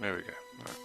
There we go. All right.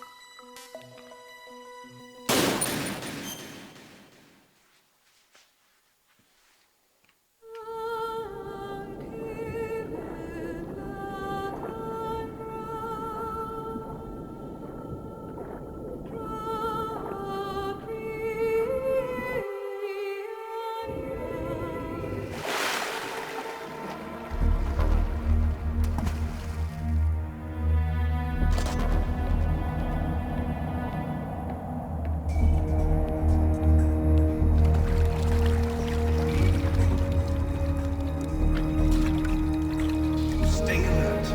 Stay alert.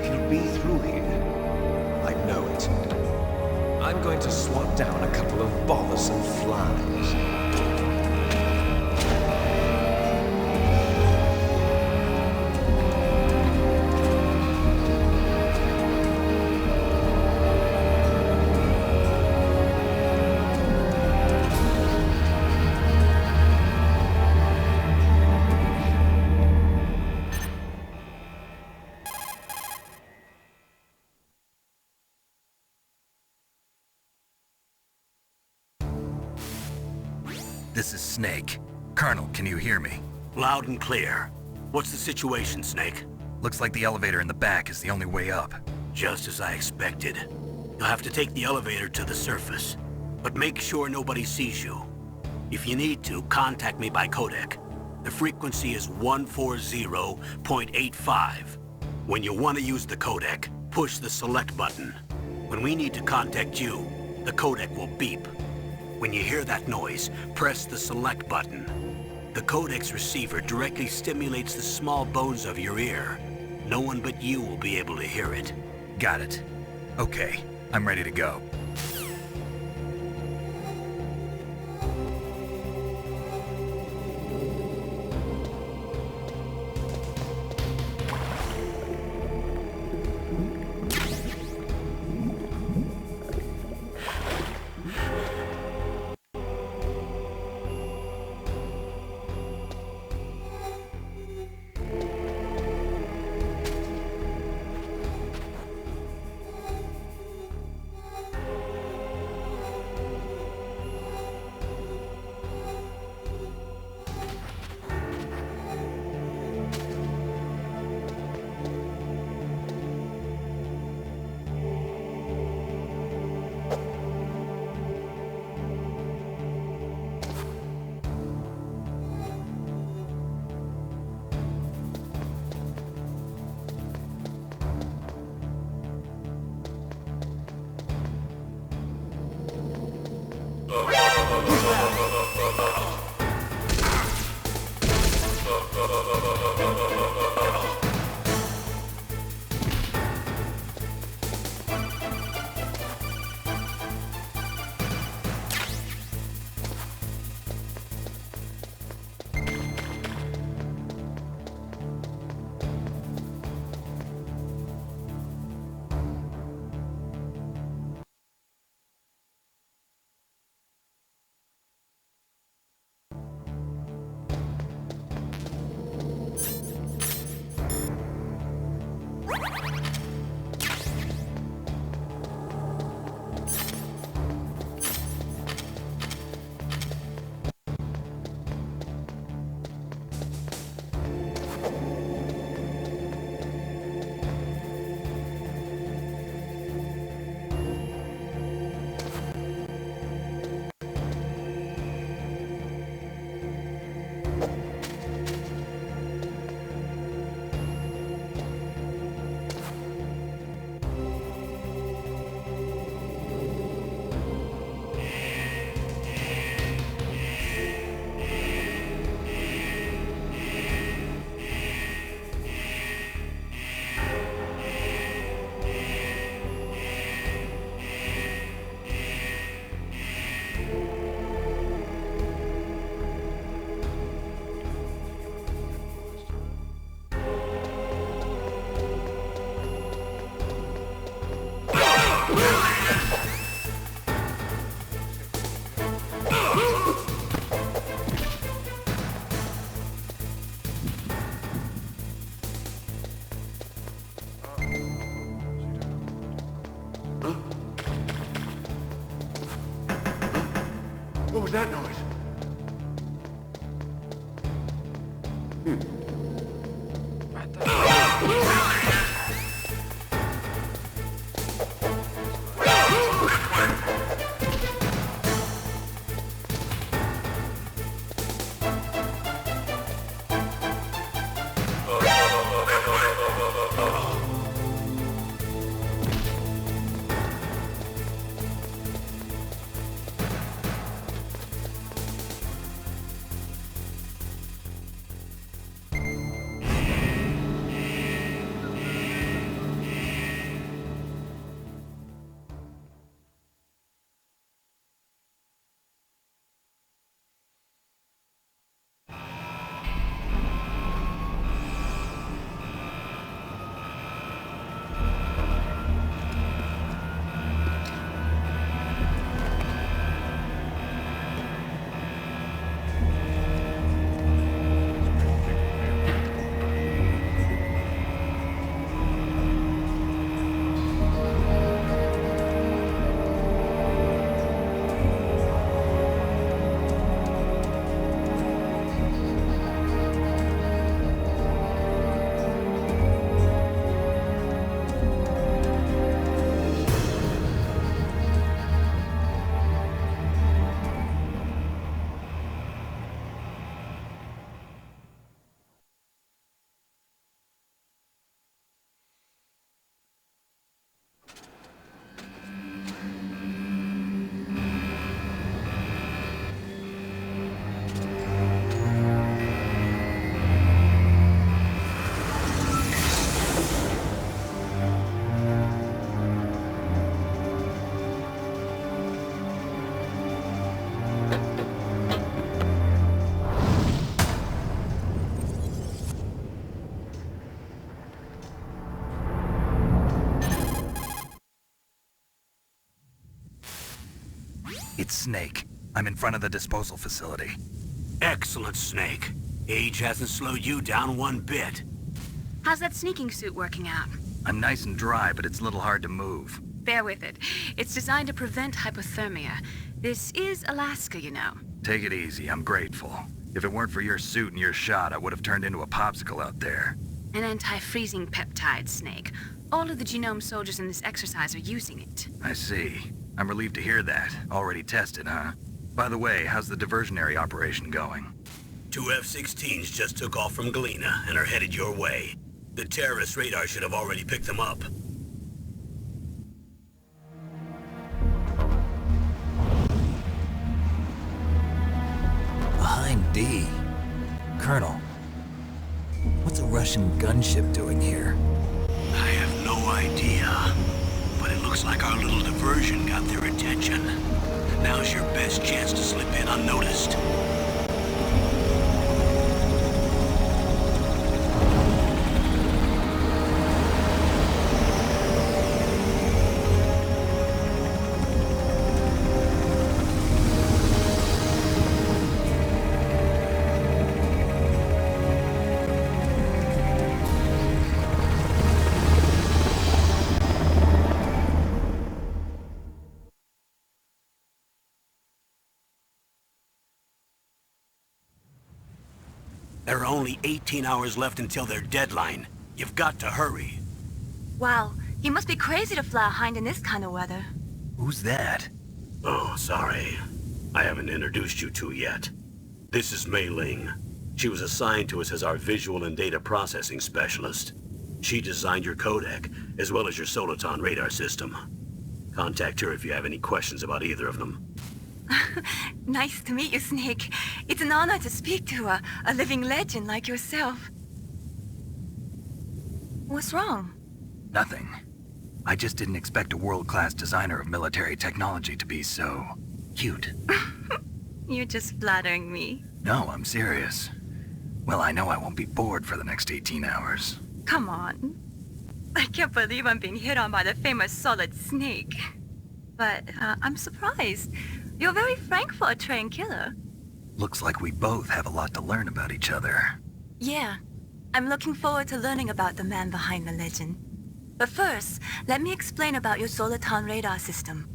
He'll be through here. I know it. I'm going to swat down a couple of bothersome flies. This is Snake. Colonel, can you hear me? Loud and clear. What's the situation, Snake? Looks like the elevator in the back is the only way up. Just as I expected. You'll have to take the elevator to the surface, but make sure nobody sees you. If you need to, contact me by codec. The frequency is 140.85. When you want to use the codec, push the select button. When we need to contact you, the codec will beep. When you hear that noise, press the select button. The codec's receiver directly stimulates the small bones of your ear. No one but you will be able to hear it. Got it. Okay, I'm ready to go. What was that noise? It's Snake. I'm in front of the disposal facility. Excellent, Snake. Age hasn't slowed you down one bit. How's that sneaking suit working out? I'm nice and dry, but it's a little hard to move. Bear with it. It's designed to prevent hypothermia. This is Alaska, you know. Take it easy, I'm grateful. If it weren't for your suit and your shot, I would have turned into a popsicle out there. An anti-freezing peptide, Snake. All of the genome soldiers in this exercise are using it. I see. I'm relieved to hear that. Already tested, huh? By the way, how's the diversionary operation going? 2 F-16s just took off from Galena and are headed your way. The terrorist radar should have already picked them up. Behind D. Colonel, what's a Russian gunship doing here? I have no idea. But it looks like our little diversion got their attention. Now's your best chance to slip in unnoticed. There are only 18 hours left until their deadline. You've got to hurry. Wow, you must be crazy to fly a Hind in this kind of weather. Who's that? Oh, sorry. I haven't introduced you to yet. This is Mei Ling. She was assigned to us as our visual and data processing specialist. She designed your codec, as well as your Soliton radar system. Contact her if you have any questions about either of them. Nice to meet you, Snake. It's an honor to speak to a living legend like yourself. What's wrong? Nothing. I just didn't expect a world-class designer of military technology to be so cute. You're just flattering me. No, I'm serious. Well, I know I won't be bored for the next 18 hours. Come on. I can't believe I'm being hit on by the famous Solid Snake. But I'm surprised. You're very frank for a trained killer. Looks like we both have a lot to learn about each other. Yeah. I'm looking forward to learning about the man behind the legend. But first, let me explain about your Soliton radar system.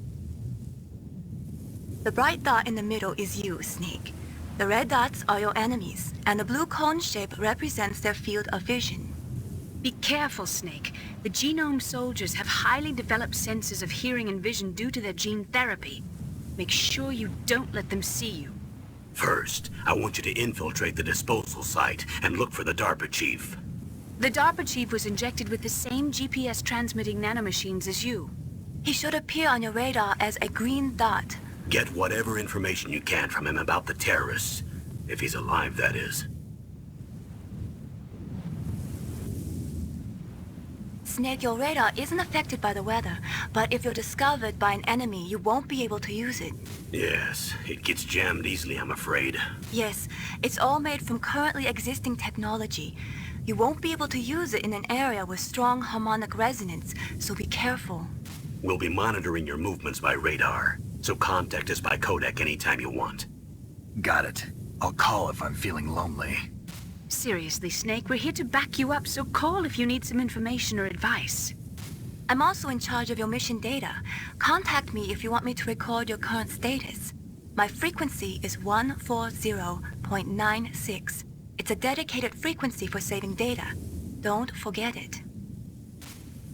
The bright dot in the middle is you, Snake. The red dots are your enemies, and the blue cone shape represents their field of vision. Be careful, Snake. The genome soldiers have highly developed senses of hearing and vision due to their gene therapy. Make sure you don't let them see you. First, I want you to infiltrate the disposal site and look for the DARPA chief. The DARPA chief was injected with the same GPS transmitting nanomachines as you. He should appear on your radar as a green dot. Get whatever information you can from him about the terrorists. If he's alive, that is. Snake, your radar isn't affected by the weather, but if you're discovered by an enemy, you won't be able to use it. Yes, it gets jammed easily, I'm afraid. Yes, it's all made from currently existing technology. You won't be able to use it in an area with strong harmonic resonance, so be careful. We'll be monitoring your movements by radar, so contact us by codec anytime you want. Got it. I'll call if I'm feeling lonely. Seriously, Snake, we're here to back you up, so call if you need some information or advice. I'm also in charge of your mission data. Contact me if you want me to record your current status. My frequency is 140.96. It's a dedicated frequency for saving data. Don't forget it.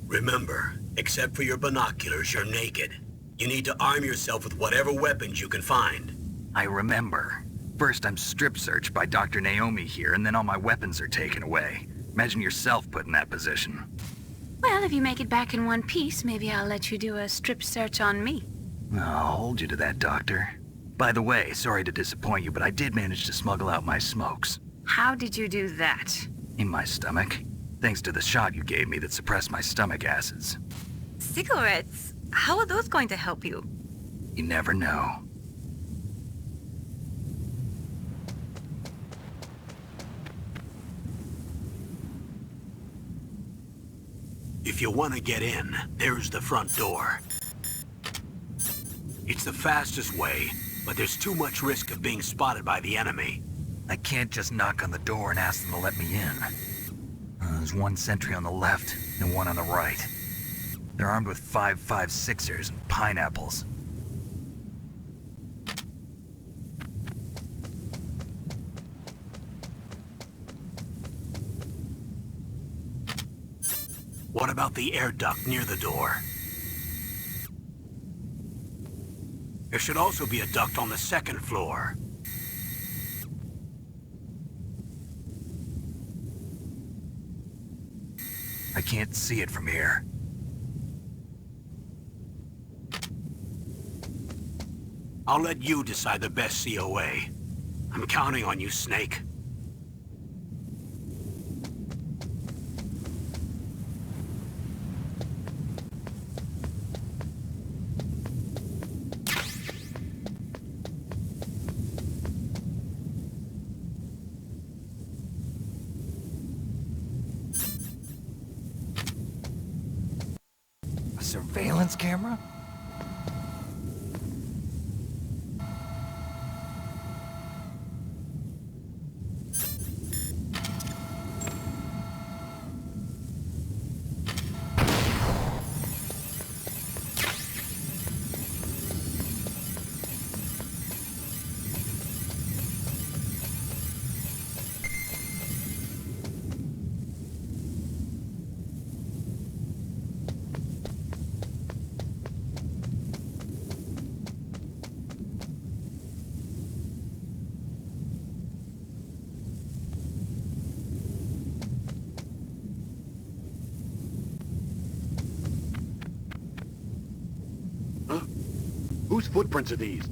Remember, except for your binoculars, you're naked. You need to arm yourself with whatever weapons you can find. I remember. First, I'm strip searched by Dr. Naomi here, and then all my weapons are taken away. Imagine yourself put in that position. Well, if you make it back in one piece, maybe I'll let you do a strip search on me. I'll hold you to that, Doctor. By the way, sorry to disappoint you, but I did manage to smuggle out my smokes. How did you do that? In my stomach. Thanks to the shot you gave me that suppressed my stomach acids. Cigarettes? How are those going to help you? You never know. If you want to get in, there's the front door. It's the fastest way, but there's too much risk of being spotted by the enemy. I can't just knock on the door and ask them to let me in. There's one sentry on the left and one on the right. They're armed with 5.56ers and pineapples. What about the air duct near the door? There should also be a duct on the second floor. I can't see it from here. I'll let you decide the best COA. I'm counting on you, Snake. A surveillance camera? Whose footprints are these?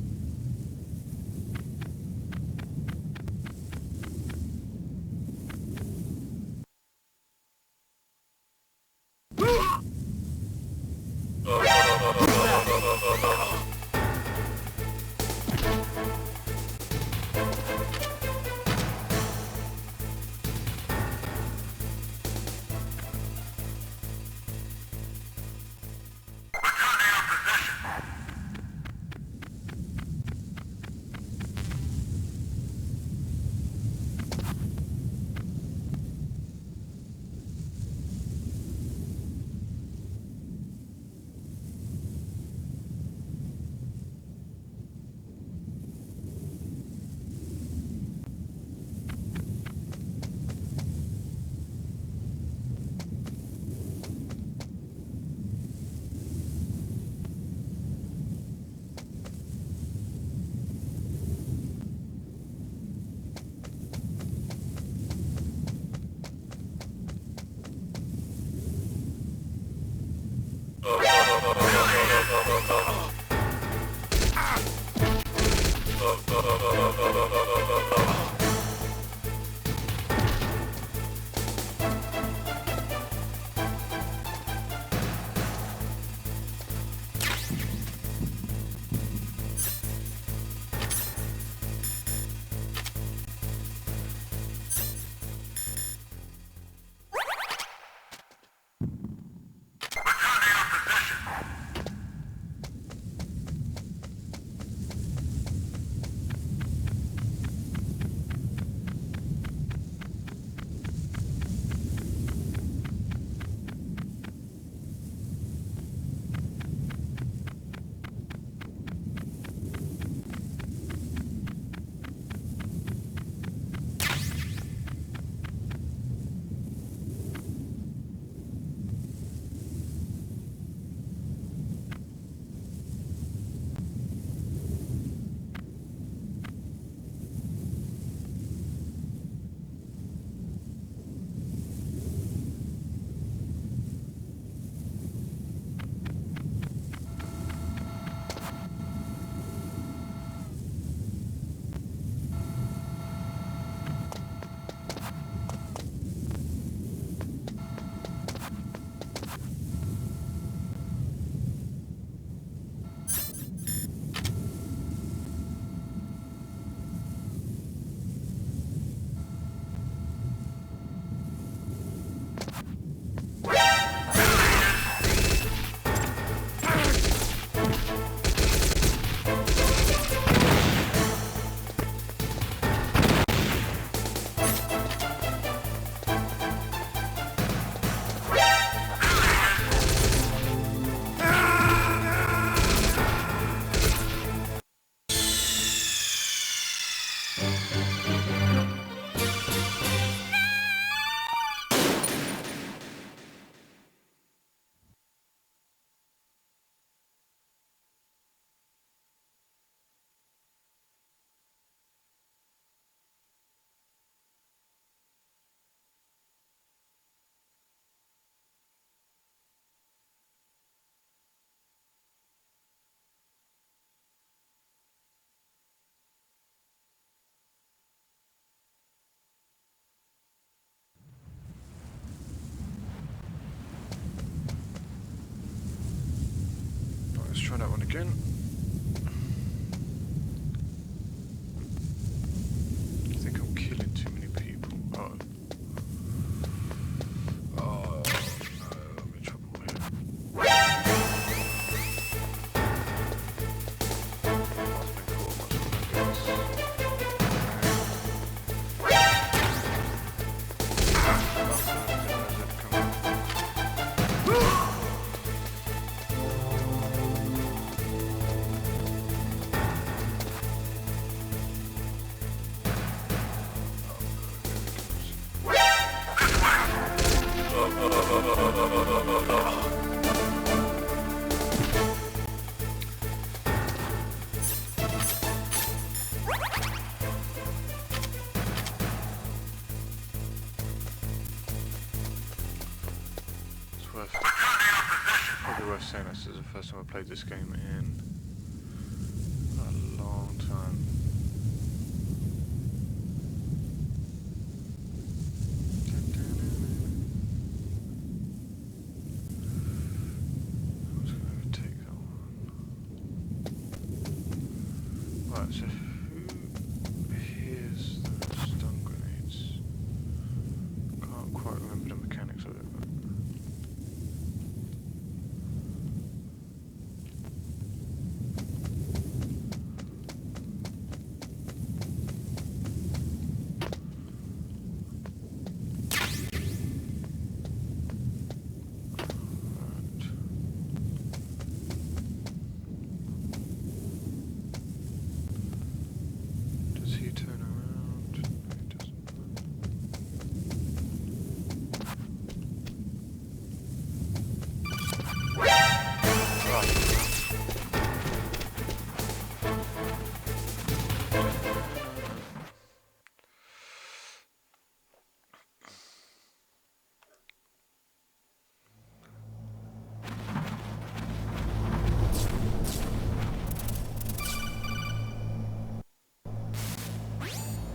try that one again. I think I'm killing too many people. Oh. Oh, no, I'm in trouble here. I've been caught much more than probably worth saying this is the first time I played this game in a long time. I'm just going to take that one. Right, so who hears the stun grenades? Can't quite remember the mechanics of it. Does he turn around? No, he doesn't.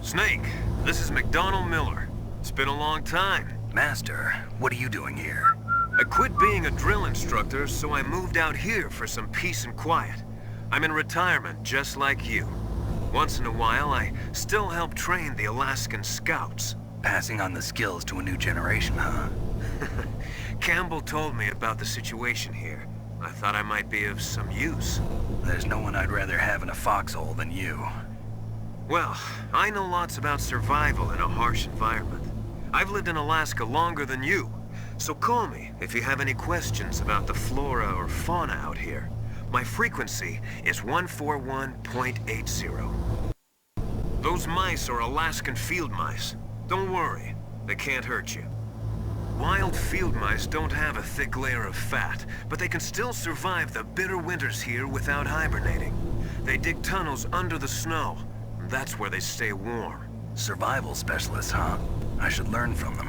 Snake, this is McDonald Miller. It's been a long time. Master, what are you doing here? I quit being a drill instructor, so I moved out here for some peace and quiet. I'm in retirement, just like you. Once in a while, I still help train the Alaskan Scouts. Passing on the skills to a new generation, huh? Campbell told me about the situation here. I thought I might be of some use. There's no one I'd rather have in a foxhole than you. Well, I know lots about survival in a harsh environment. I've lived in Alaska longer than you, so call me if you have any questions about the flora or fauna out here. My frequency is 141.80. Those mice are Alaskan field mice. Don't worry, they can't hurt you. Wild field mice don't have a thick layer of fat, but they can still survive the bitter winters here without hibernating. They dig tunnels under the snow. That's where they stay warm. Survival specialists, huh? I should learn from them.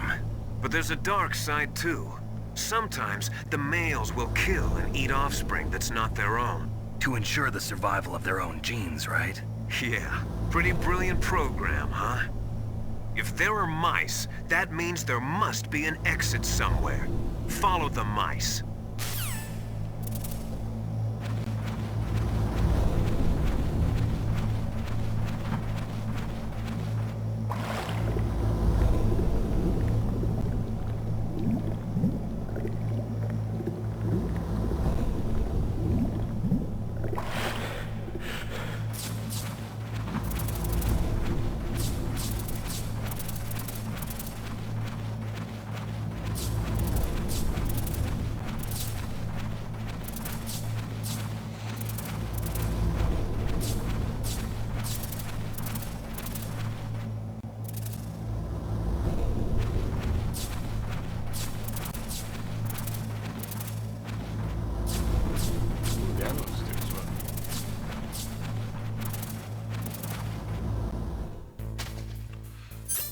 But there's a dark side too. Sometimes the males will kill and eat offspring that's not their own. To ensure the survival of their own genes, right? Yeah, pretty brilliant program, huh? If there are mice, that means there must be an exit somewhere. Follow the mice.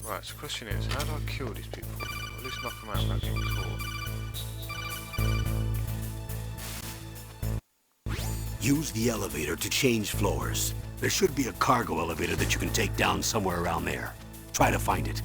Right, so the question is, how do I kill these people? Or at least knock them out without getting caught. Use the elevator to change floors. There should be a cargo elevator that you can take down somewhere around there. Try to find it.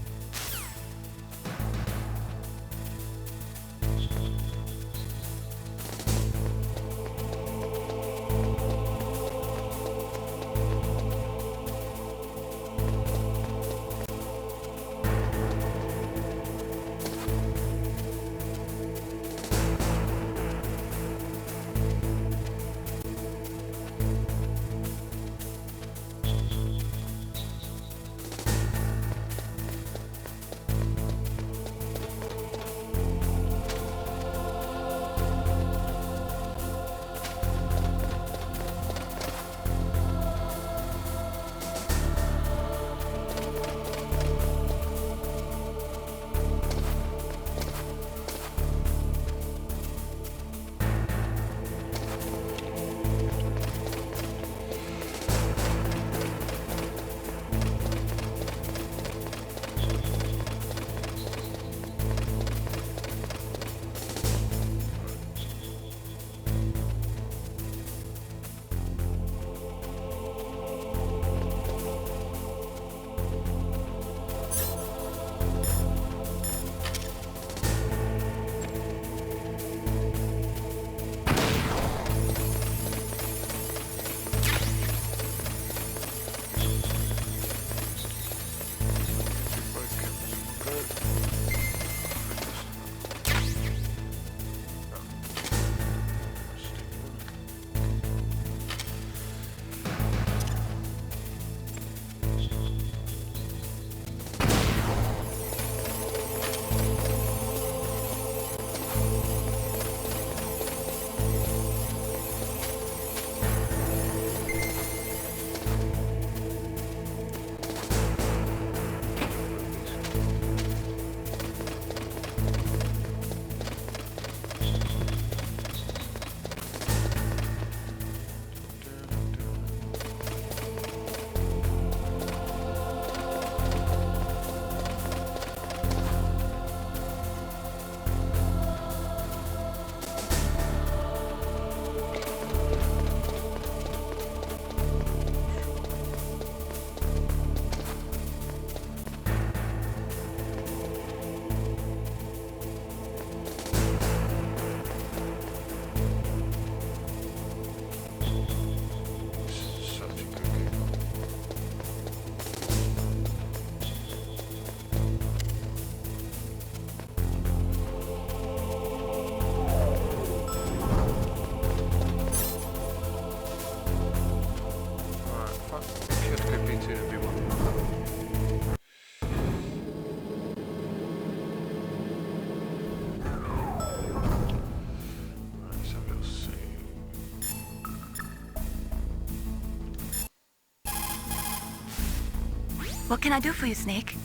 What can I do for you, Snake?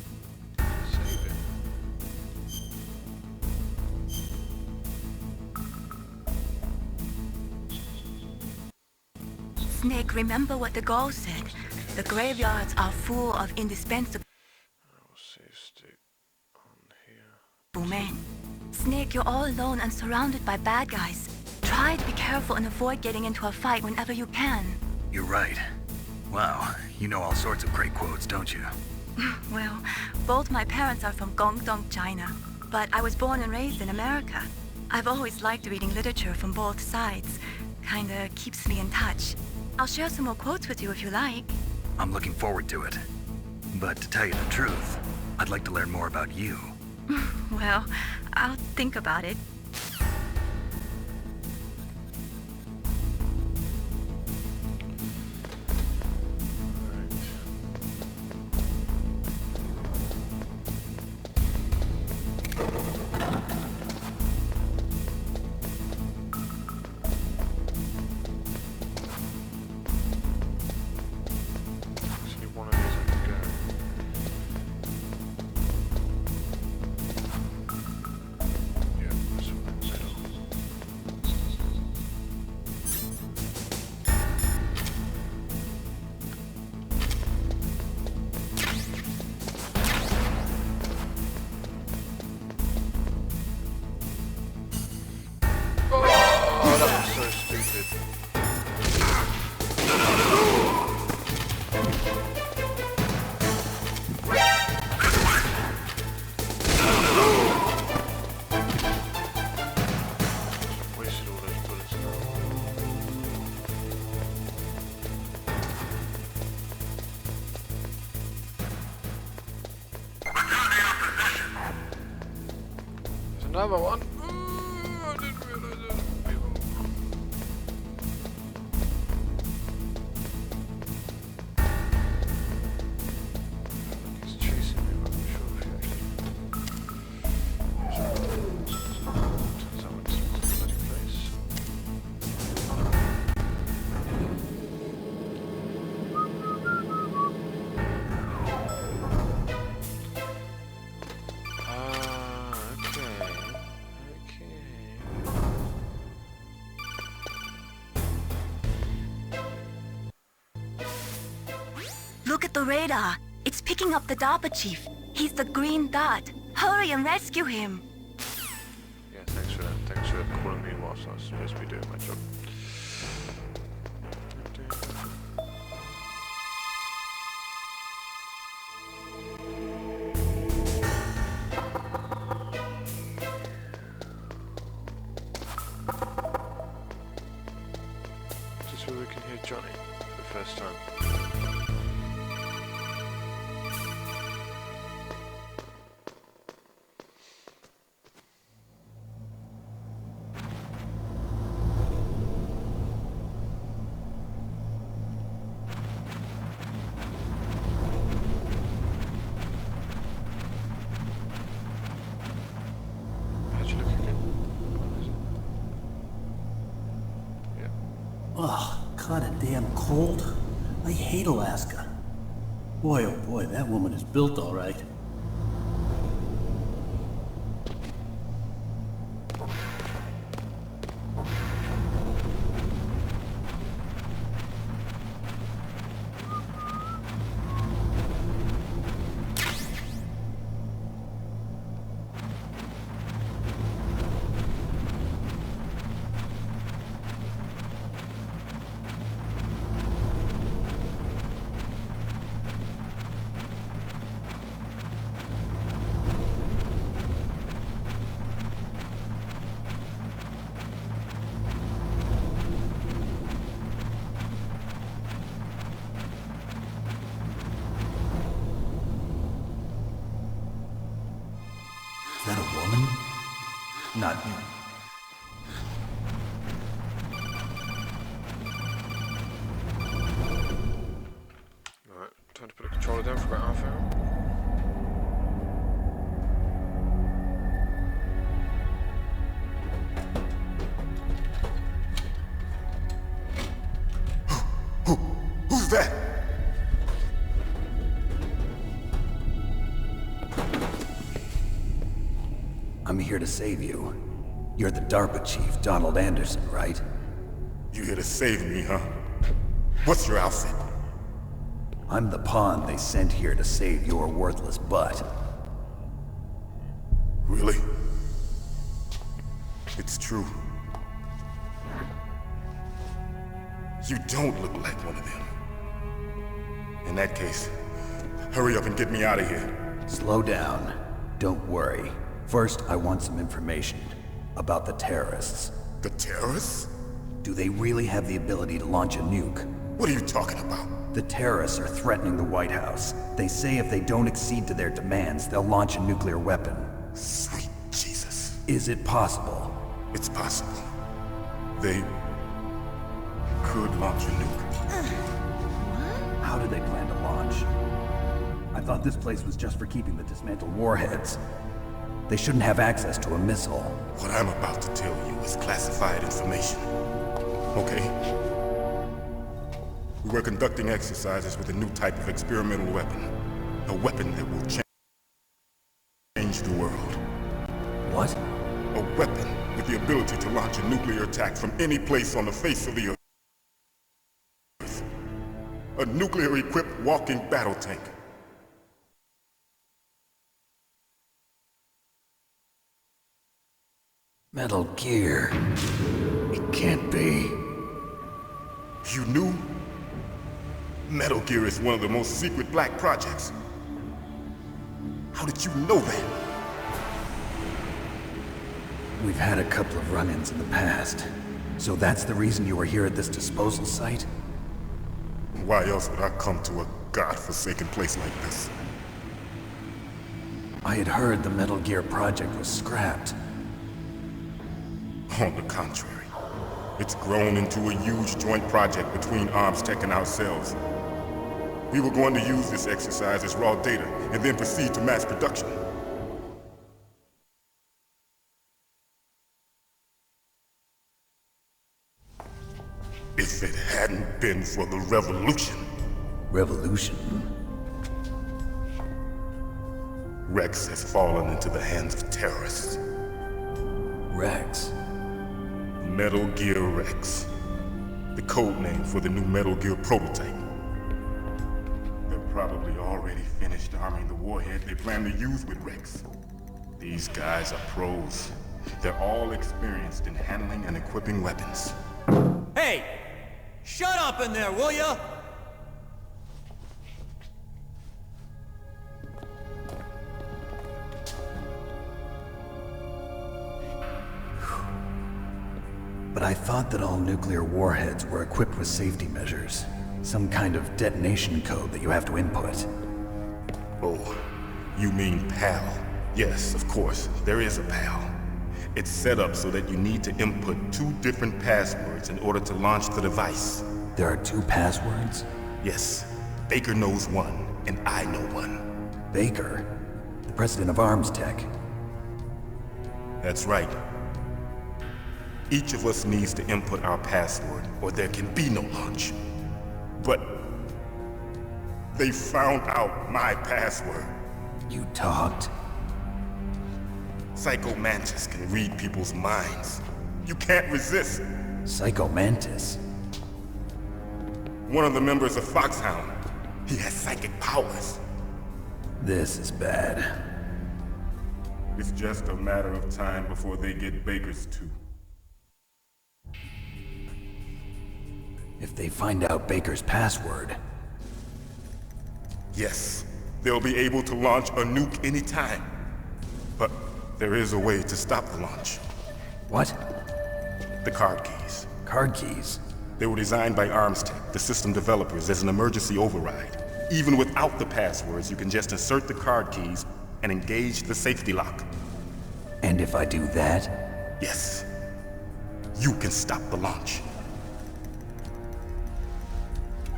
Save it. Snake, remember what the girl said. The graveyards are full of indispensable I'll save state on here. men. Snake, you're all alone and surrounded by bad guys. Try to be careful and avoid getting into a fight whenever you can. You're right. Wow, you know all sorts of great quotes, don't you? Well, both my parents are from Guangdong, China, but I was born and raised in America. I've always liked reading literature from both sides. Kinda keeps me in touch. I'll share some more quotes with you if you like. I'm looking forward to it. But to tell you the truth, I'd like to learn more about you. Well, I'll think about it. See, one of these I can go. Yeah, this one in the middle. Oh, that was so stupid. Wasted all those bullets now. There's another one. Ooh, I didn't realize there was people. He's chasing me, but I'm not sure if he actually. Turns out it's a bloody place. Okay. Look at the radar. It's picking up the DARPA chief. He's the green dot. Hurry and rescue him. Yeah, thanks for that. Thanks for calling me whilst I was supposed to be doing my job. Just where we can hear Johnny for the first time. How'd you look again? What is it? Yeah. Ugh, kinda damn cold. I hate Alaska. Boy, oh boy, that woman is built all right. Is that a woman? Not you. Alright, time to put the controller down for about half an hour. Who's that? I'm here to save you. You're the DARPA chief, Donald Anderson, right? You here to save me, huh? What's your outfit? I'm the pawn they sent here to save your worthless butt. Really? It's true. You don't look like one of them. In that case, hurry up and get me out of here. Slow down. Don't worry. First, I want some information about the terrorists. The terrorists? Do they really have the ability to launch a nuke? What are you talking about? The terrorists are threatening the White House. They say if they don't accede to their demands, they'll launch a nuclear weapon. Sweet Jesus. Is it possible? It's possible. They could launch a nuke. How do they plan to launch? I thought this place was just for keeping the dismantled warheads. They shouldn't have access to a missile. What I'm about to tell you is classified information. Okay? We were conducting exercises with a new type of experimental weapon. A weapon that will change the world. What? A weapon with the ability to launch a nuclear attack from any place on the face of the Earth. A nuclear-equipped walking battle tank. Metal Gear. It can't be. You knew? Metal Gear is one of the most secret black projects. How did you know that? We've had a couple of run-ins in the past. So that's the reason you were here at this disposal site? Why else would I come to a godforsaken place like this? I had heard the Metal Gear project was scrapped. On the contrary, it's grown into a huge joint project between ArmsTech and ourselves. We were going to use this exercise as raw data and then proceed to mass production. If it hadn't been for the revolution... Revolution? Rex has fallen into the hands of terrorists. Rex? Metal Gear Rex. The code name for the new Metal Gear prototype. They're probably already finished arming the warhead they plan to use with Rex. These guys are pros. They're all experienced in handling and equipping weapons. Hey! Shut up in there, will ya? But I thought that all nuclear warheads were equipped with safety measures. Some kind of detonation code that you have to input. Oh, you mean PAL? Yes, of course, there is a PAL. It's set up so that you need to input 2 different passwords in order to launch the device. There are 2 passwords? Yes, Baker knows one, and I know one. Baker? The president of ArmsTech? That's right. Each of us needs to input our password, or there can be no launch. But they found out my password. You talked? Psycho Mantis can read people's minds. You can't resist. Psycho Mantis? One of the members of Foxhound. He has psychic powers. This is bad. It's just a matter of time before they get Baker's too. If they find out Baker's password... Yes, they'll be able to launch a nuke anytime. But there is a way to stop the launch. What? The card keys. Card keys? They were designed by ArmsTech, the system developers, as an emergency override. Even without the passwords, you can just insert the card keys and engage the safety lock. And if I do that? Yes. You can stop the launch.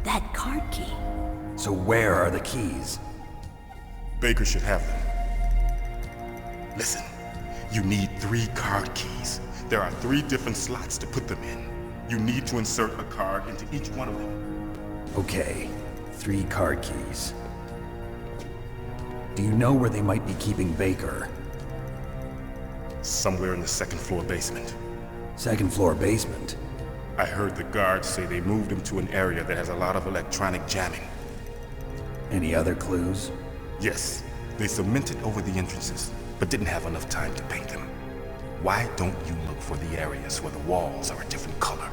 That card key. So where are the keys? Baker should have them. Listen, you need 3 card keys. There are 3 different slots to put them in. You need to insert a card into each one of them. Okay, 3 card keys. Do you know where they might be keeping Baker? Somewhere in the second floor basement. Second floor basement. I heard the guards say they moved him to an area that has a lot of electronic jamming. Any other clues? Yes, they cemented over the entrances, but didn't have enough time to paint them. Why don't you look for the areas where the walls are a different color?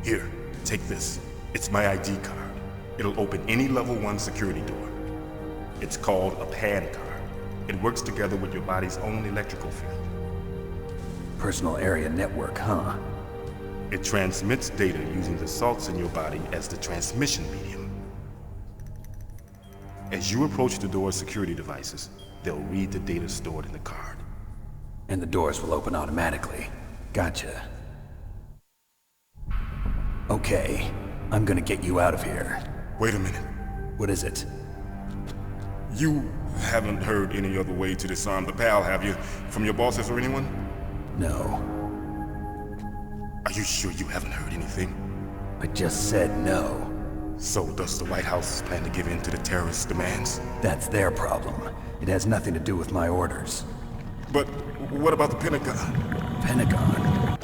Here, take this. It's my ID card. It'll open any level 1 security door. It's called a PAN card. It works together with your body's own electrical field. Personal area network, huh? It transmits data using the salts in your body as the transmission medium. As you approach the door's security devices, they'll read the data stored in the card. And the doors will open automatically. Gotcha. Okay, I'm gonna get you out of here. Wait a minute. What is it? You haven't heard any other way to disarm the PAL, have you? From your bosses or anyone? No. Are you sure you haven't heard anything? I just said no. So does the White House plan to give in to the terrorists' demands? That's their problem. It has nothing to do with my orders. But what about the Pentagon? Pentagon?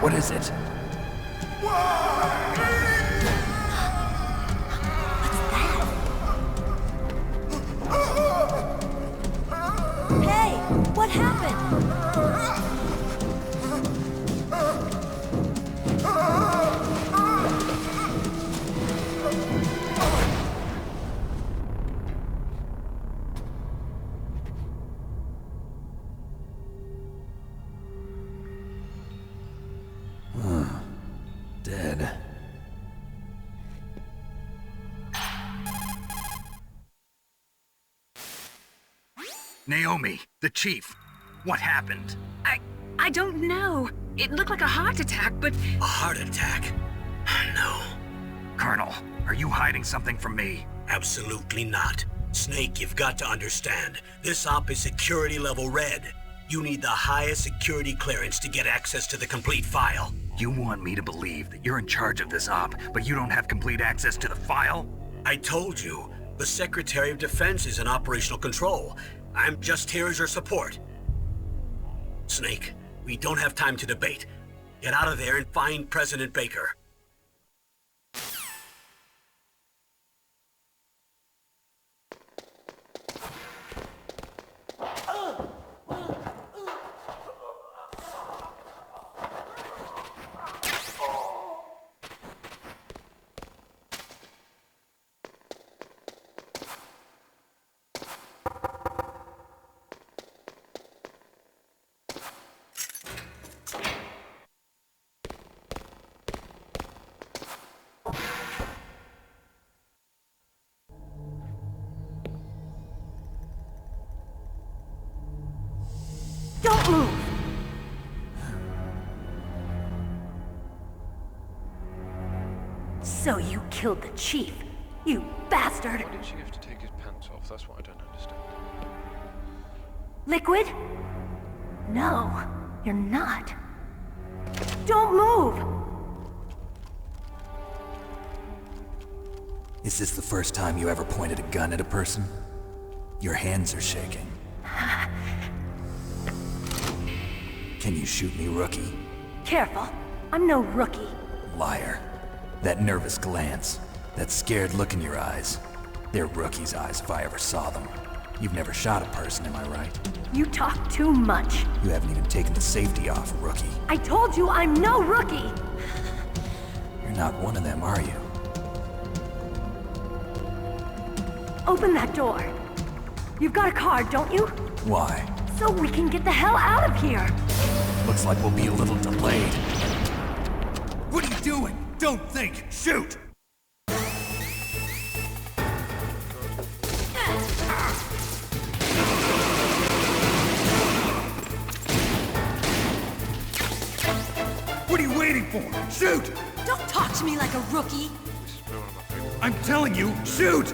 What is it? Hey, what happened? Dead. Naomi, the chief. What happened? I don't know. It looked like a heart attack, but A heart attack? No, Colonel, are you hiding something from me? absolutely not. Snake, you've got to understand. This op is security level red. You need the highest security clearance to get access to the complete file. You want me to believe that you're in charge of this op, but you don't have complete access to the file? I told you, the Secretary of Defense is in operational control. I'm just here as your support. Snake, we don't have time to debate. Get out of there and find President Baker. Don't move! So you killed the chief, you bastard! Why did she have to take his pants off? That's what I don't understand. Liquid? No, you're not. Don't move! Is this the first time you ever pointed a gun at a person? Your hands are shaking. Can you shoot me, rookie? Careful, I'm no rookie. Liar. That nervous glance, that scared look in your eyes. They're rookie's eyes if I ever saw them. You've never shot a person, am I right? You talk too much. You haven't even taken the safety off, rookie. I told you I'm no rookie! You're not one of them, are you? Open that door. You've got a card, don't you? Why? So we can get the hell out of here! Looks like we'll be a little delayed. What are you doing? Don't think! Shoot! What are you waiting for? Shoot! Don't talk to me like a rookie! This is probably one of my favorite. I'm telling you, shoot!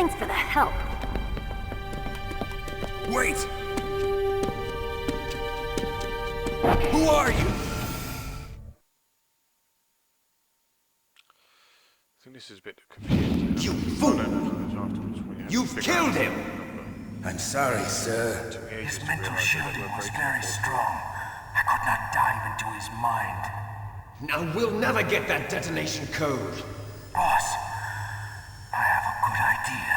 Thanks for the help. Wait! Who are you? I think this is a bit confusing. You fool! You've killed him! I'm sorry, sir. His mental shielding was very strong. I could not dive into his mind. Now we'll never get that detonation code. Boss, I have a good idea.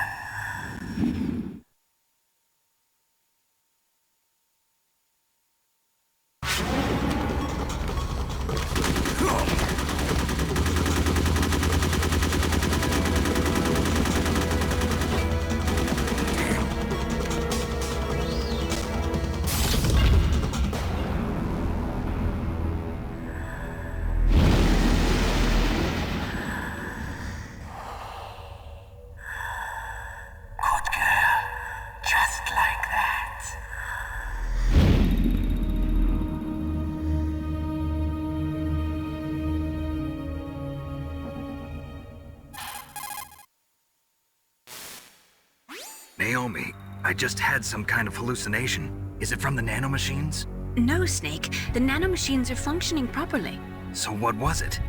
Naomi, I just had some kind of hallucination. Is it from the nanomachines? No, Snake. The nanomachines are functioning properly. So what was it?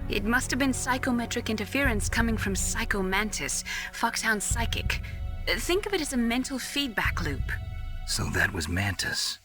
It must have been psychometric interference coming from Psycho Mantis, Foxhound's psychic. Think of it as a mental feedback loop. So that was Mantis.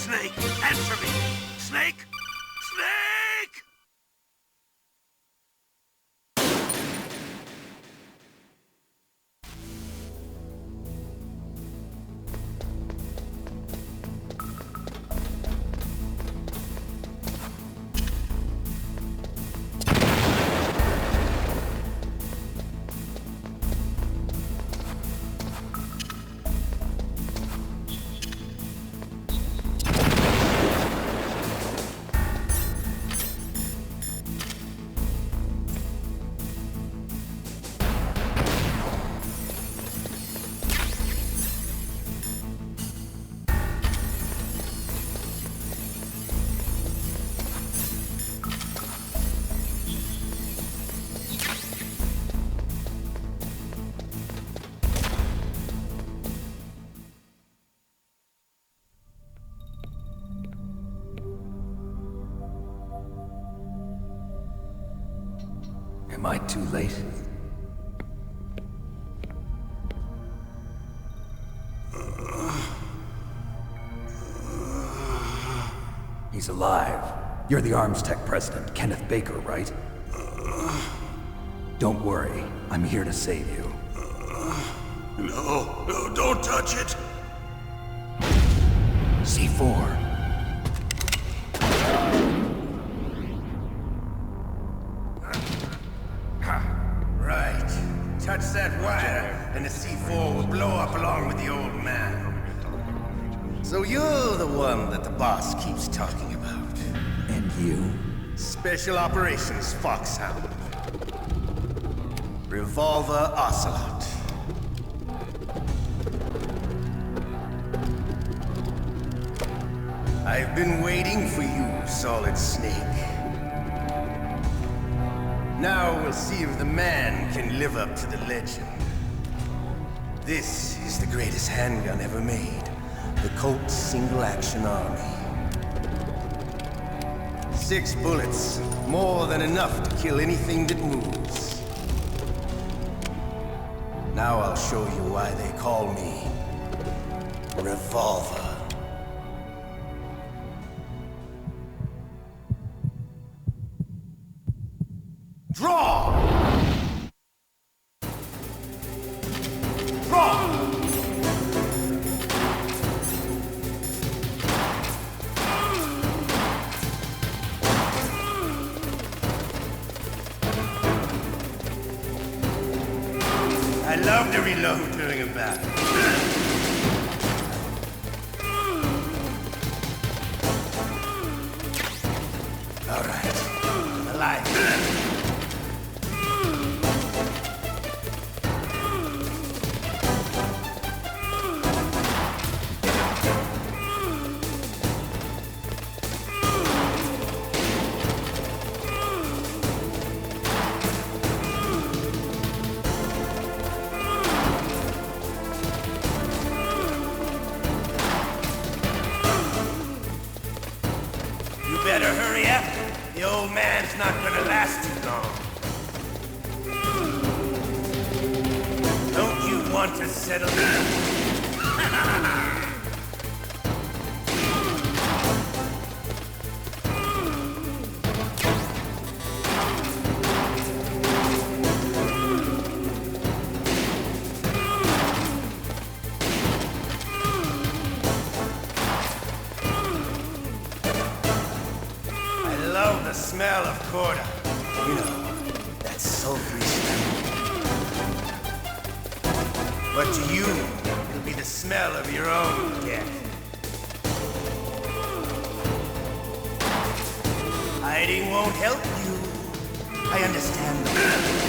Snake, answer me! Snake! Snake! Am I too late? He's alive. You're the Arms Tech president, Kenneth Baker, right? Don't worry. I'm here to save you. No, don't touch it! C4. Right. Touch that wire, and the C4 will blow up along with the old man. So you're the one that the boss keeps talking about. And you? Special Operations Foxhound. Revolver Ocelot. I've been waiting for you, Solid Snake. Now we'll see if the man can live up to the legend. This is the greatest handgun ever made. The Colt Single Action Army. 6 bullets, more than enough to kill anything that moves. Now I'll show you why they call me Revolver. Draw! Draw! I love to reload during a battle. All right, alive. Better hurry up. The old man's not gonna last too long. Don't you want to settle down? The smell of Corda. You know, that sulfury smell. But to you, it'll be the smell of your own death. Hiding won't help you. I understand that.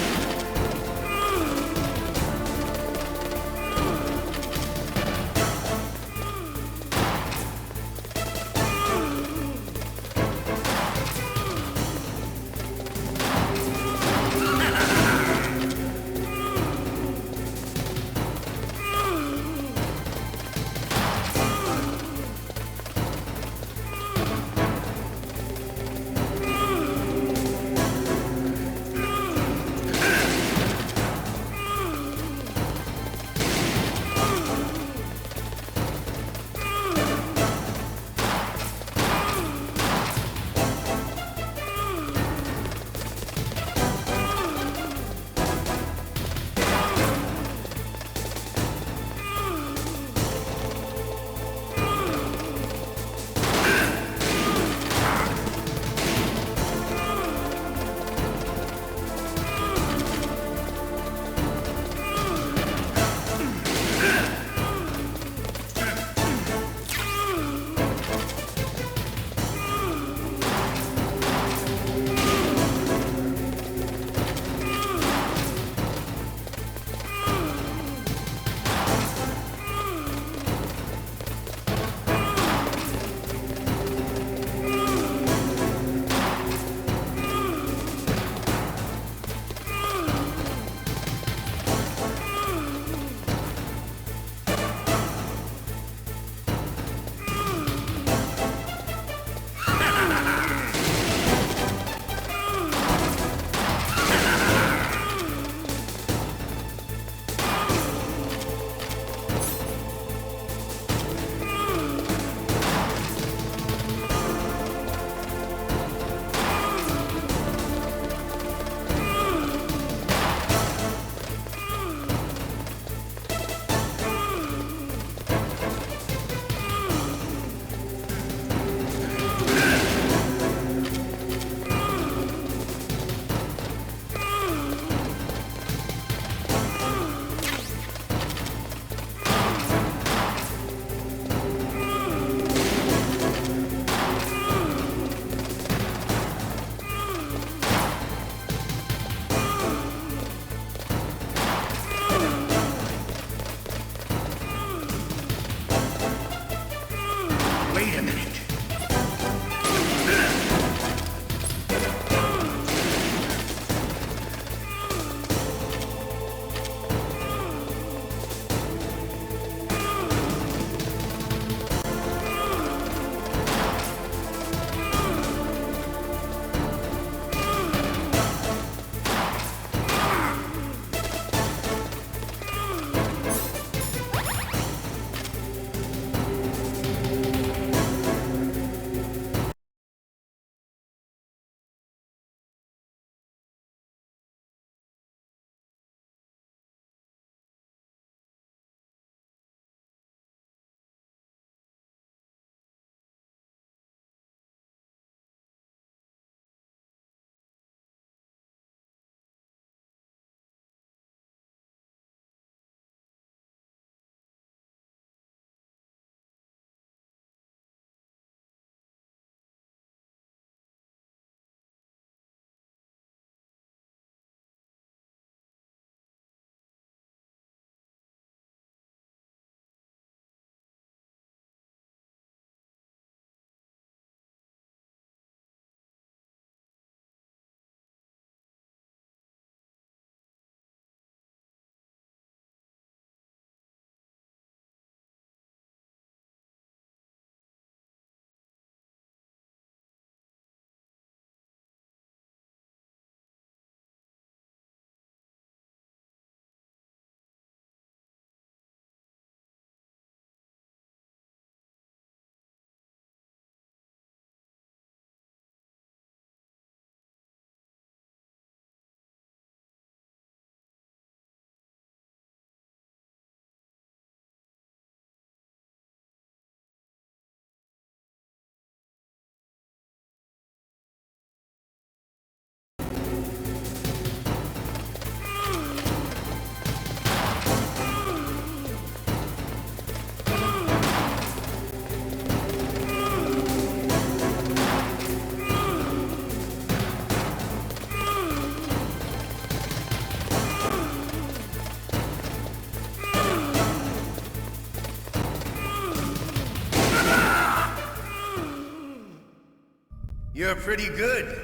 You're pretty good.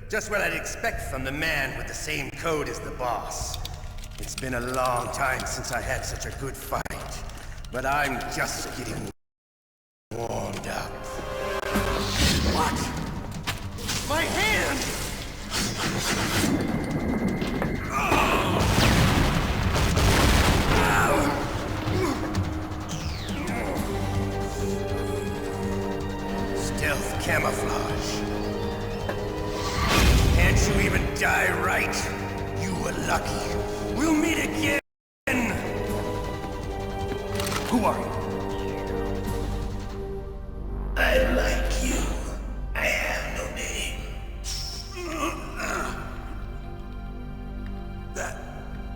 Just what I'd expect from the man with the same code as the boss. It's been a long time since I had such a good fight, but I'm just getting warmed up. What? My hand! Stealth camouflage. Can't you even die right? You were lucky. We'll meet again! Who are you? I like you. I have no name.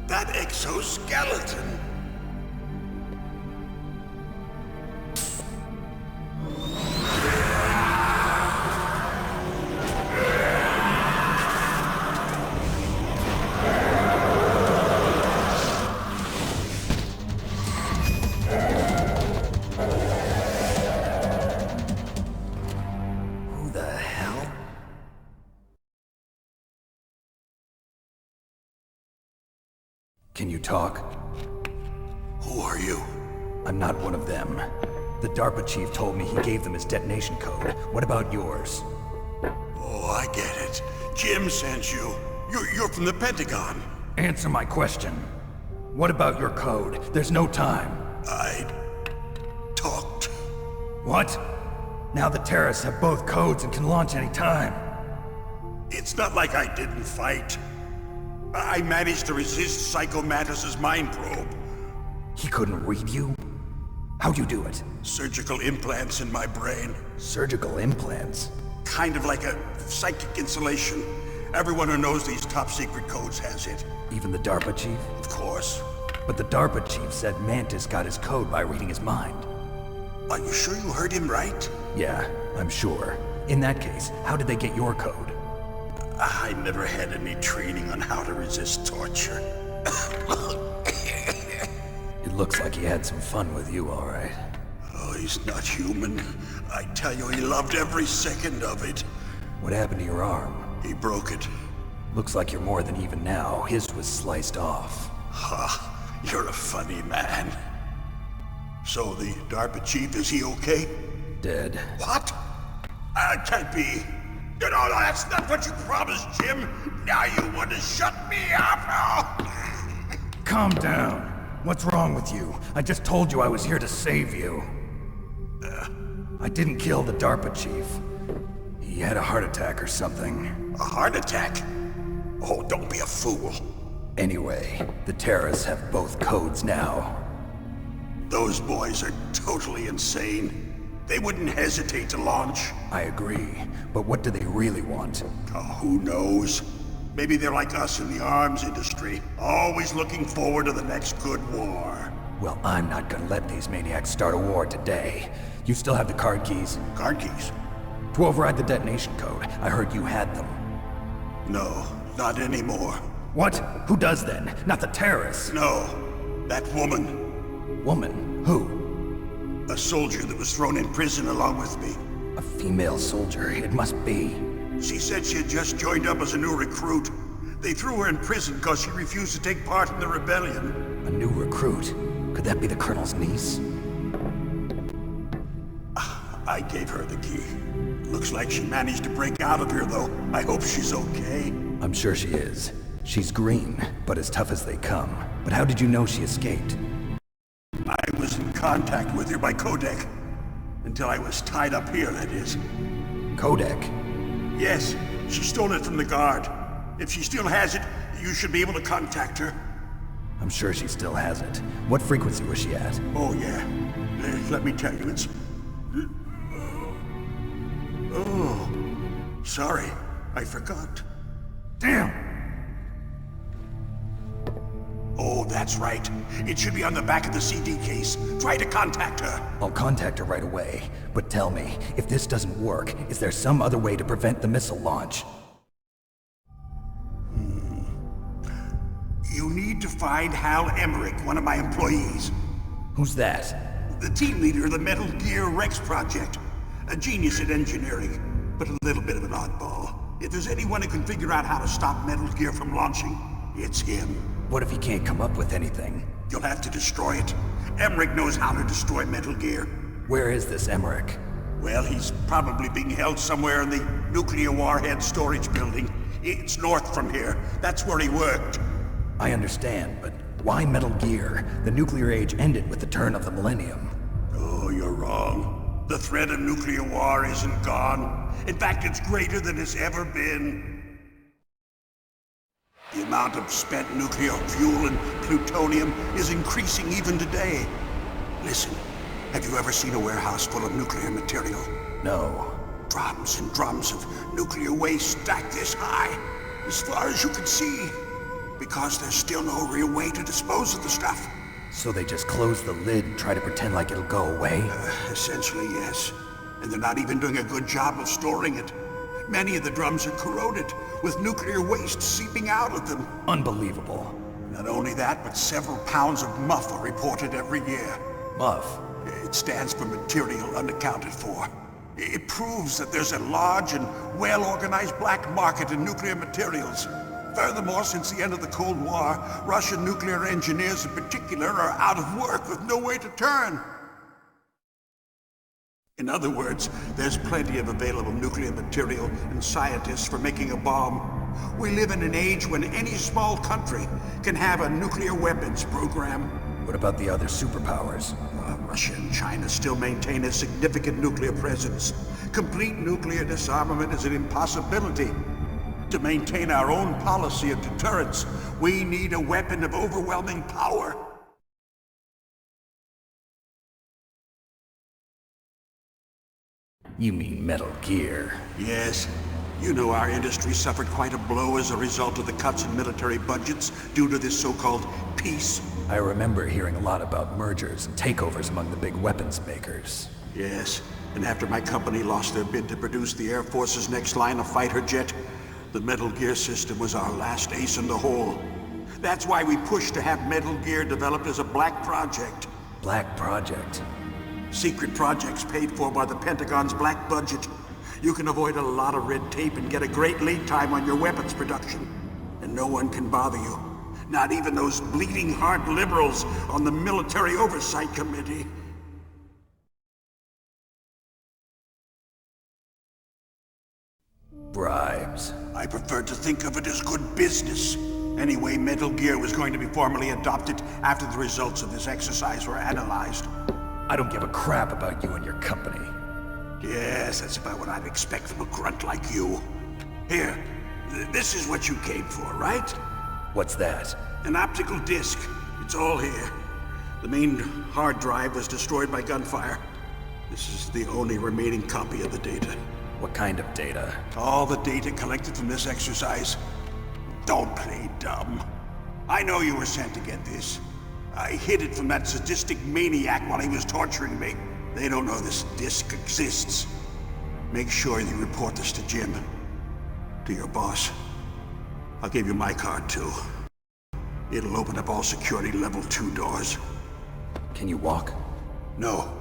That exoskeleton. Can you talk? Who are you? I'm not one of them. The DARPA chief told me he gave them his detonation code. What about yours? Oh, I get it. Jim sent you. You're from the Pentagon. Answer my question. What about your code? There's no time. I talked. What? Now the terrorists have both codes and can launch any time. It's not like I didn't fight. I managed to resist Psycho Mantis's mind probe. He couldn't read you? How'd you do it? Surgical implants in my brain. Surgical implants? Kind of like a psychic insulation. Everyone who knows these top secret codes has it. Even the DARPA chief? Of course. But the DARPA chief said Mantis got his code by reading his mind. Are you sure you heard him right? Yeah, I'm sure. In that case, how did they get your code? I never had any training on how to resist torture. It looks like he had some fun with you, all right. Oh, he's not human. I tell you, he loved every second of it. What happened to your arm? He broke it. Looks like you're more than even now. His was sliced off. Ha, you're a funny man. So the DARPA chief, is he okay? Dead. What? Can't be. No, that's not what you promised, Jim. Now you want to shut me up? Calm down. What's wrong with you? I just told you I was here to save you. I didn't kill the DARPA chief. He had a heart attack or something. A heart attack? Oh, don't be a fool. Anyway, the terrorists have both codes now. Those boys are totally insane. They wouldn't hesitate to launch. I agree, but what do they really want? Oh, who knows? Maybe they're like us in the arms industry, always looking forward to the next good war. Well, I'm not gonna let these maniacs start a war today. You still have the card keys? Card keys? To override the detonation code. I heard you had them. No, not anymore. What? Who does then? Not the terrorists? No, that woman. Woman? Who? A soldier that was thrown in prison along with me. A female soldier, it must be. She said she had just joined up as a new recruit. They threw her in prison because she refused to take part in the rebellion. A new recruit? Could that be the Colonel's niece? I gave her the key. Looks like she managed to break out of here, though. I hope she's okay. I'm sure she is. She's green, but as tough as they come. But how did you know she escaped? I was in contact with her by codec. Until I was tied up here, that is. Codec? Yes, she stole it from the guard. If she still has it, you should be able to contact her. I'm sure she still has it. What frequency was she at? Oh, yeah. Let me tell you, it's... Oh, sorry. I forgot. Damn! Oh, that's right. It should be on the back of the CD case. Try to contact her. I'll contact her right away. But tell me, if this doesn't work, is there some other way to prevent the missile launch? You need to find Hal Emmerich, one of my employees. Who's that? The team leader of the Metal Gear Rex project. A genius at engineering. but a little bit of an oddball. If there's anyone who can figure out how to stop Metal Gear from launching, it's him. What if he can't come up with anything? You'll have to destroy it. Emmerich knows how to destroy Metal Gear. Where is this Emmerich? Well, he's probably being held somewhere in the nuclear warhead storage building. It's north from here. That's where he worked. I understand, but why Metal Gear? The nuclear age ended with the turn of the millennium. Oh, you're wrong. The threat of nuclear war isn't gone. In fact, it's greater than it's ever been. The amount of spent nuclear fuel and plutonium is increasing even today. Listen, have you ever seen a warehouse full of nuclear material? No. Drums and drums of nuclear waste stacked this high, as far as you can see. Because there's still no real way to dispose of the stuff. So they just close the lid and try to pretend like it'll go away? Essentially, yes. And they're not even doing a good job of storing it. Many of the drums are corroded, with nuclear waste seeping out of them. Unbelievable. Not only that, but several pounds of MUF are reported every year. MUF? It stands for material unaccounted for. It proves that there's a large and well-organized black market in nuclear materials. Furthermore, since the end of the Cold War, Russian nuclear engineers in particular are out of work with no way to turn. In other words, there's plenty of available nuclear material and scientists for making a bomb. We live in an age when any small country can have a nuclear weapons program. What about the other superpowers? Russia and China still maintain a significant nuclear presence. Complete nuclear disarmament is an impossibility. To maintain our own policy of deterrence, we need a weapon of overwhelming power. You mean Metal Gear? Yes. You know our industry suffered quite a blow as a result of the cuts in military budgets due to this so-called peace. I remember hearing a lot about mergers and takeovers among the big weapons makers. Yes, and after my company lost their bid to produce the Air Force's next line of fighter jet, the Metal Gear system was our last ace in the hole. That's why we pushed to have Metal Gear developed as a black project. Black project? Secret projects paid for by the Pentagon's black budget. You can avoid a lot of red tape and get a great lead time on your weapons production. And no one can bother you. Not even those bleeding heart liberals on the Military Oversight Committee. Bribes. I prefer to think of it as good business. Anyway, Metal Gear was going to be formally adopted after the results of this exercise were analyzed. I don't give a crap about you and your company. Yes, that's about what I'd expect from a grunt like you. Here, this is what you came for, right? What's that? An optical disc. It's all here. The main hard drive was destroyed by gunfire. This is the only remaining copy of the data. What kind of data? All the data collected from this exercise. Don't play dumb. I know you were sent to get this. I hid it from that sadistic maniac while he was torturing me. They don't know this disc exists. Make sure you report this to Jim. To your boss. I'll give you my card, too. It'll open up all security level 2 doors. Can you walk? No.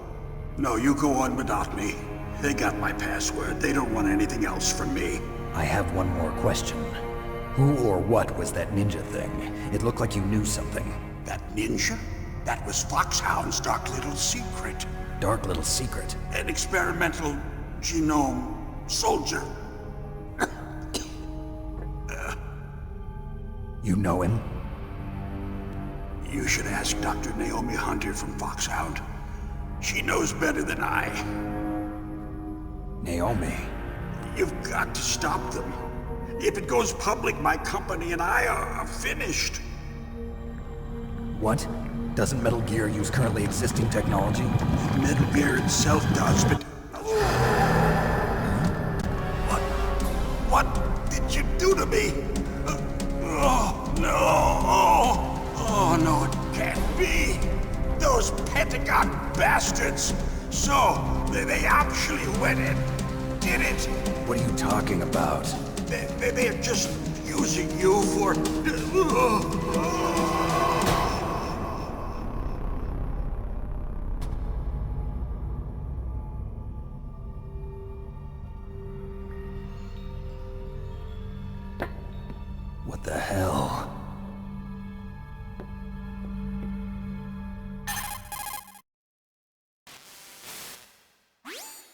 No, you go on without me. They got my password. They don't want anything else from me. I have one more question. Who or what was that ninja thing? It looked like you knew something. That ninja? That was Foxhound's dark little secret. Dark little secret? An experimental genome soldier. You know him? You should ask Dr. Naomi Hunter from Foxhound. She knows better than I. Naomi? You've got to stop them. If it goes public, my company and I are finished. What? Doesn't Metal Gear use currently existing technology? Metal Gear itself does, but... What did you do to me? Oh, no. Oh, no, it can't be. Those Pentagon bastards. So, they actually went and did it. What are you talking about? They're just using you for... What the hell?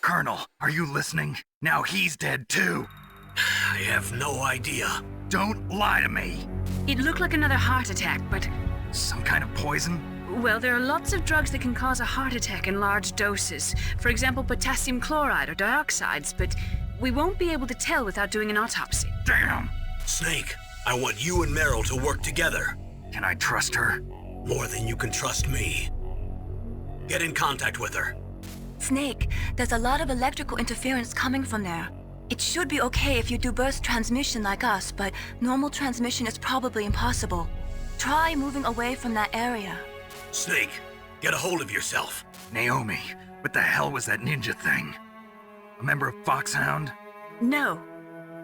Colonel, are you listening? Now he's dead too. I have no idea. Don't lie to me. It looked like another heart attack, but... Some kind of poison? Well, there are lots of drugs that can cause a heart attack in large doses. For example, potassium chloride or dioxides, but we won't be able to tell without doing an autopsy. Damn! Snake, I want you and Meryl to work together. Can I trust her? More than you can trust me. Get in contact with her. Snake, there's a lot of electrical interference coming from there. It should be okay if you do burst transmission like us, but normal transmission is probably impossible. Try moving away from that area. Snake, get a hold of yourself. Naomi, what the hell was that ninja thing? A member of Foxhound? No.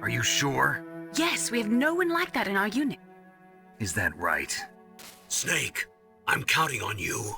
Are you sure? Yes, we have no one like that in our unit. Is that right? Snake, I'm counting on you.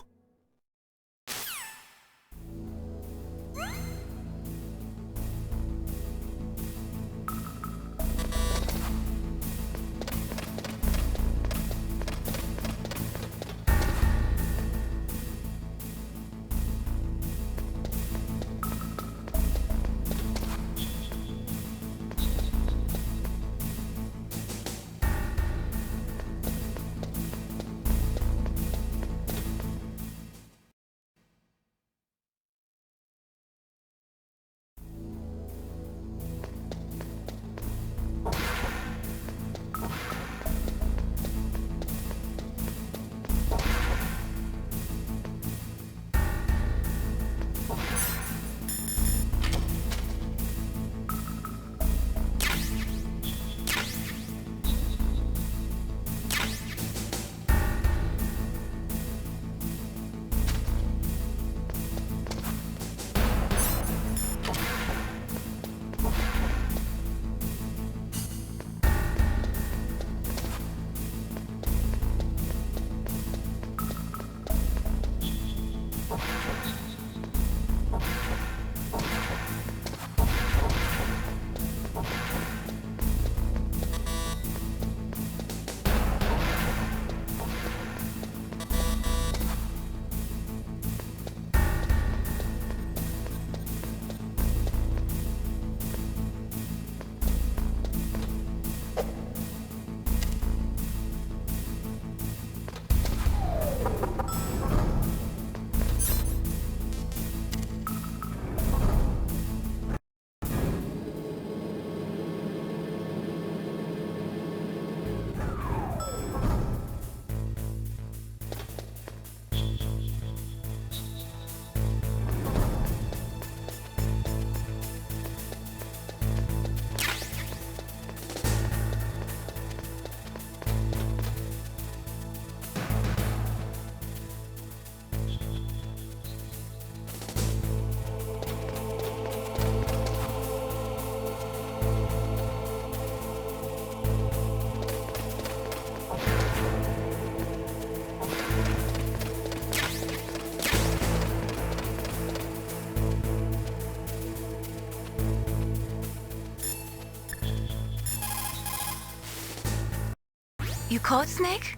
You caught Snake?